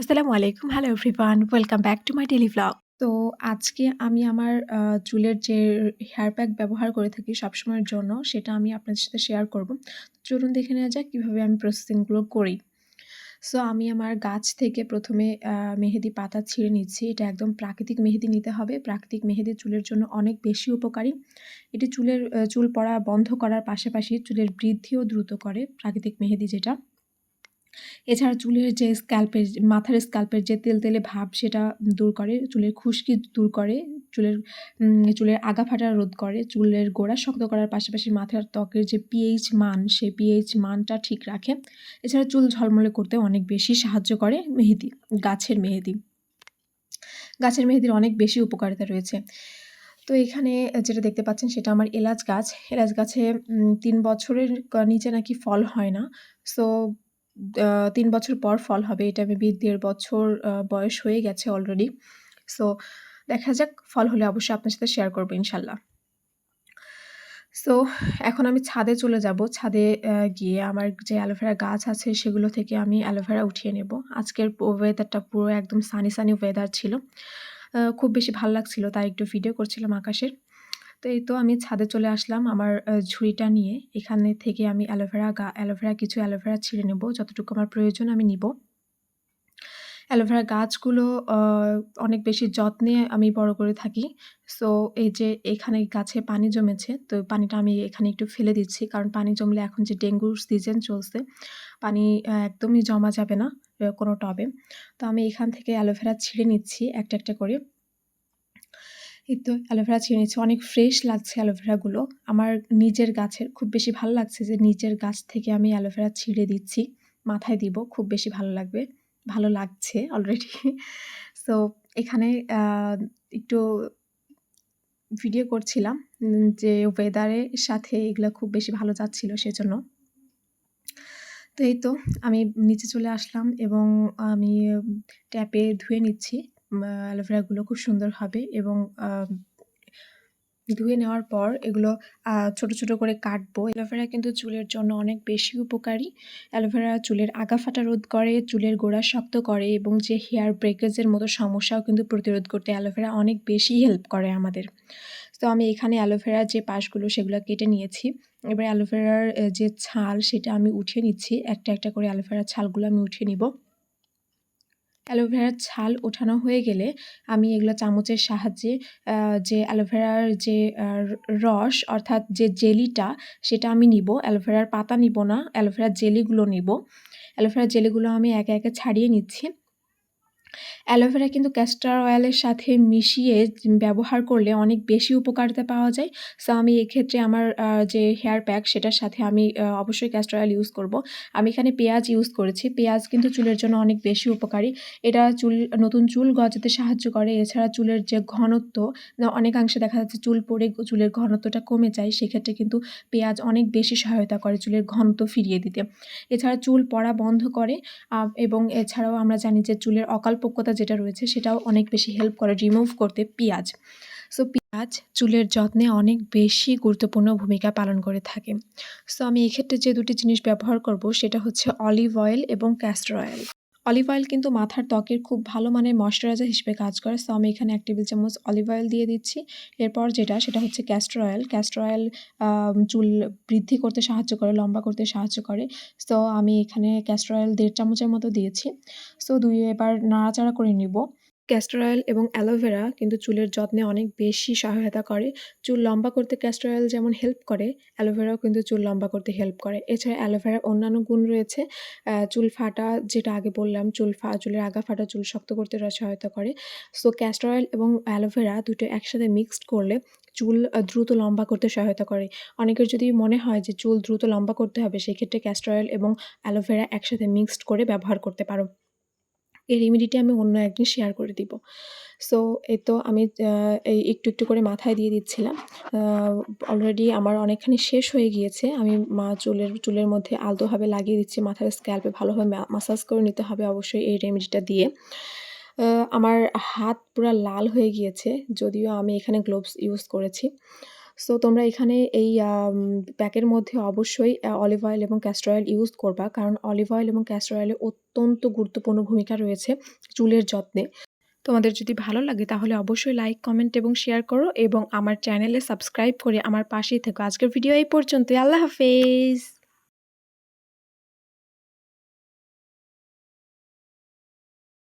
আসসালামু আলাইকুম। Hello everyone. Welcome back to my daily vlog. তো আজকে আমি আমার চুলের যে হেয়ার প্যাক ব্যবহার করে থাকি সবসময়ের জন্য, সেটা আমি আপনাদের সাথে শেয়ার করব। চলুন দেখে নেওয়া যাক কিভাবে আমি প্রসেসিং গুলো করি। সো আমি আমার গাছ থেকে ১ম এ মেহেদি পাতা ছিঁড়ে নিচ্ছি। এটা একদম প্রাকৃতিক মেহেদি নিতে হবে। প্রাকৃতিক মেহেদি চুলের জন্য অনেক বেশি উপকারী। এটি চুল পড়া বন্ধ করার পাশাপাশি চুলের বৃদ্ধিও দ্রুত করে প্রাকৃতিক মেহেদি যেটা। এছাড়া চুলের যে মাথার স্ক্যাল্পের যে তেলতেলে ভাব সেটা দূর করে, চুলের খুশকি দূর করে, চুলের আগা ফাটা রোধ করে, চুলের গোড়া শক্ত করার পাশাপাশি মাথার ত্বকের যে পিএইচ মান, সেই পিএইচ মানটা ঠিক রাখে। এছাড়া চুল ঝলমলে করতে অনেক বেশি সাহায্য করে মেহেদি, গাছের মেহেদি। গাছের মেহেদির অনেক বেশি উপকারিতা রয়েছে। তো এখানে যেটা দেখতে পাচ্ছেন সেটা আমার এলাচ গাছ। এলাচ গাছে ৩ বছরের নিচে নাকি ফল হয় না। সো ৩ বছর পর ফল হবে। এটা মেবি ১.৫ বছর বয়স হয়ে গেছে অলরেডি। সো দেখা যাক, ফল হলে অবশ্যই আপনার সাথে শেয়ার করব ইনশাল্লাহ। সো এখন আমি ছাদে চলে যাব। ছাদে গিয়ে আমার যে অ্যালোভেরা গাছ আছে সেগুলো থেকে আমি অ্যালোভেরা উঠিয়ে নেব। আজকের ওয়েদারটা পুরো একদম সানি ওয়েদার ছিল। খুব বেশি ভাল লাগছিল, তাই একটু ভিডিও করছিলাম আকাশের। তো এই তো আমি ছাদে চলে আসলাম আমার ঝুড়িটা নিয়ে। এখানে থেকে আমি কিছু অ্যালোভেরা ছিঁড়ে নেব। যতটুকু আমার প্রয়োজন আমি নিব। অ্যালোভেরা গাছগুলো আ অনেক বেশি যত্নে আমি বড় করে থাকি। সো এই যে এখানে গাছে পানি জমেছে, তো পানিটা আমি এখানে একটু ফেলে দিচ্ছি। কারণ পানি জমলে এখন যে ডেঙ্গুর সিজন চলছে, পানি একদমই জমা যাবে না কোনো টবে। তো আমি এখান থেকে অ্যালোভেরা ছিঁড়ে নিচ্ছি একটা করে। এই তো অ্যালোভেরা ছিঁড়ে নিচ্ছি। অনেক ফ্রেশ লাগছে অ্যালোভেরাগুলো। আমার নিজের গাছের খুব বেশি ভালো লাগছে যে নিজের গাছ থেকে আমি অ্যালোভেরা ছিঁড়ে দিচ্ছি। মাথায় দিব। খুব বেশি ভালো লাগবে। ভালো লাগছে অলরেডি। সো এখানে আ একটু ভিডিও করছিলাম যে ওয়েদারের সাথে এগুলা খুব বেশি ভালো যাচ্ছিল সেজন্য। তো এই তো আমি নিচে চলে আসলাম এবং আমি ট্যাপে ধুয়ে নিচ্ছি অ্যালোভেরাগুলো খুব সুন্দরভাবে এবং ধুয়ে নেওয়ার পর এগুলো ছোট করে কাটবো। অ্যালোভেরা কিন্তু চুলের জন্য অনেক বেশি উপকারী। অ্যালোভেরা চুলের আগা ফাটা রোধ করে, চুলের গোড়া শক্ত করে এবং যে হেয়ার ব্রেকেজের মতো সমস্যাও কিন্তু প্রতিরোধ করতে অ্যালোভেরা অনেক বেশি হেল্প করে আমাদের। তো আমি এখানে অ্যালোভেরার যে পাশগুলো সেগুলো কেটে নিয়েছি। এবার অ্যালোভেরার যে ছাল সেটা আমি উঠিয়ে নিচ্ছি। একটা করে অ্যালোভেরার ছালগুলো আমি উঠিয়ে নিব। অ্যালোভেরার ছাল ওঠানো হয়ে গেলে আমি এগুলো চামচের সাহায্যে যে অ্যালোভেরার যে রস অর্থাৎ যে জেলিটা সেটা আমি নিব। অ্যালোভেরার পাতা নিব না, অ্যালোভেরার জেলিগুলো নিব। অ্যালোভেরার জেলিগুলো আমি একে ছাড়িয়ে নিচ্ছি। অ্যালোভেরা কিন্তু ক্যাস্টর অয়েলের সাথে মিশিয়ে ব্যবহার করলে অনেক বেশি উপকারিতা পাওয়া যায়। সো আমি এক্ষেত্রে আমার যে হেয়ার প্যাক সেটার সাথে আমি অবশ্যই ক্যাস্টর অয়েল ইউজ করব। আমি এখানে পেঁয়াজ ইউজ করেছি। পেঁয়াজ কিন্তু চুলের জন্য অনেক বেশি উপকারী। এটা নতুন চুল গজাতে সাহায্য করে। এছাড়া চুলের যে ঘনত্ব, অনেকাংশে দেখা যাচ্ছে চুল পড়ে চুলের ঘনত্বটা কমে যায়। সেক্ষেত্রে কিন্তু পেঁয়াজ অনেক বেশি সহায়তা করে চুলের ঘনত্ব ফিরিয়ে দিতে। এছাড়া চুল পড়া বন্ধ করে এবং এছাড়াও আমরা জানি যে চুলের অকালপক্কতা যেটা রয়েছে সেটাও অনেক বেশি হেল্প করে রিমুভ করতে পেঁয়াজ। সো পেঁয়াজ চুলের যত্নে অনেক বেশি গুরুত্বপূর্ণ ভূমিকা পালন করে থাকে। সো আমি এক্ষেত্রে যে ২ টি জিনিস ব্যবহার করব সেটা হচ্ছে অলিভ অয়েল এবং ক্যাস্টর অয়েল। অলিভ অয়েল কিন্তু মাথার ত্বকের খুব ভালো মানের ময়েশ্চারাইজার হিসেবে কাজ করে। সো আমি এখানে ১ টেবিল চামচ অলিভ অয়েল দিয়ে দিচ্ছি। এরপর সেটা হচ্ছে ক্যাস্টর অয়েল। ক্যাস্টর অয়েল চুল বৃদ্ধি করতে সাহায্য করে, লম্বা করতে সাহায্য করে। সো আমি এখানে ক্যাস্টর অয়েল ১.৫ চামচের মতো দিয়েছি। সো এবার নাড়াচাড়া করে নিব। ক্যাস্টর অয়েল এবং অ্যালোভেরা কিন্তু চুলের যত্নে অনেক বেশি সহায়তা করে। চুল লম্বা করতে ক্যাস্টর অয়েল যেমন হেল্প করে, অ্যালোভেরাও কিন্তু চুল লম্বা করতে হেল্প করে। এছাড়া অ্যালোভেরার অন্যান্য গুণ রয়েছে। চুল ফাটা, যেটা আগে বললাম, চুলের আগা ফাটা, চুল শক্ত করতে এরা সহায়তা করে। সো ক্যাস্টর অয়েল এবং অ্যালোভেরা দুটো একসাথে মিক্সড করলে চুল দ্রুত লম্বা করতে সহায়তা করে। অনেকের যদি মনে হয় যে চুল দ্রুত লম্বা করতে হবে, সেক্ষেত্রে ক্যাস্টর অয়েল এবং অ্যালোভেরা একসাথে মিক্সড করে ব্যবহার করতে পারো। এই রেমেডিটি আমি অন্য একদিন শেয়ার করে দিব। সো এই তো আমি এই একটু করে মাথায় দিয়ে দিচ্ছিলাম। আ অলরেডি আমার অনেকখানি শেষ হয়ে গিয়েছে। আমি চুলের মধ্যে আলতোভাবে লাগিয়ে দিচ্ছি। মাথার স্ক্যাল্পে ভালোভাবে মাসাজ করে নিতে হবে অবশ্যই এই রেমেডিটা দিয়ে। আ আমার হাত পুরা লাল হয়ে গিয়েছে, যদিও আমি এখানে গ্লোভস ইউজ করেছি। সো তোমরা এখানে এই প্যাকের মধ্যে অবশ্যই অলিভ অয়েল এবং ক্যাস্টর অয়েল ইউজ করবা, কারণ অলিভ অয়েল এবং ক্যাস্টর অয়েলের অত্যন্ত গুরুত্বপূর্ণ ভূমিকা রয়েছে চুলের যত্নে। তোমাদের যদি ভালো লাগে তাহলে অবশ্যই লাইক, কমেন্ট এবং শেয়ার করো এবং আমার চ্যানেলে সাবস্ক্রাইব করে আমার পাশেই থেকো। আজকের ভিডিও এই পর্যন্তই। আল্লাহ হাফেজ।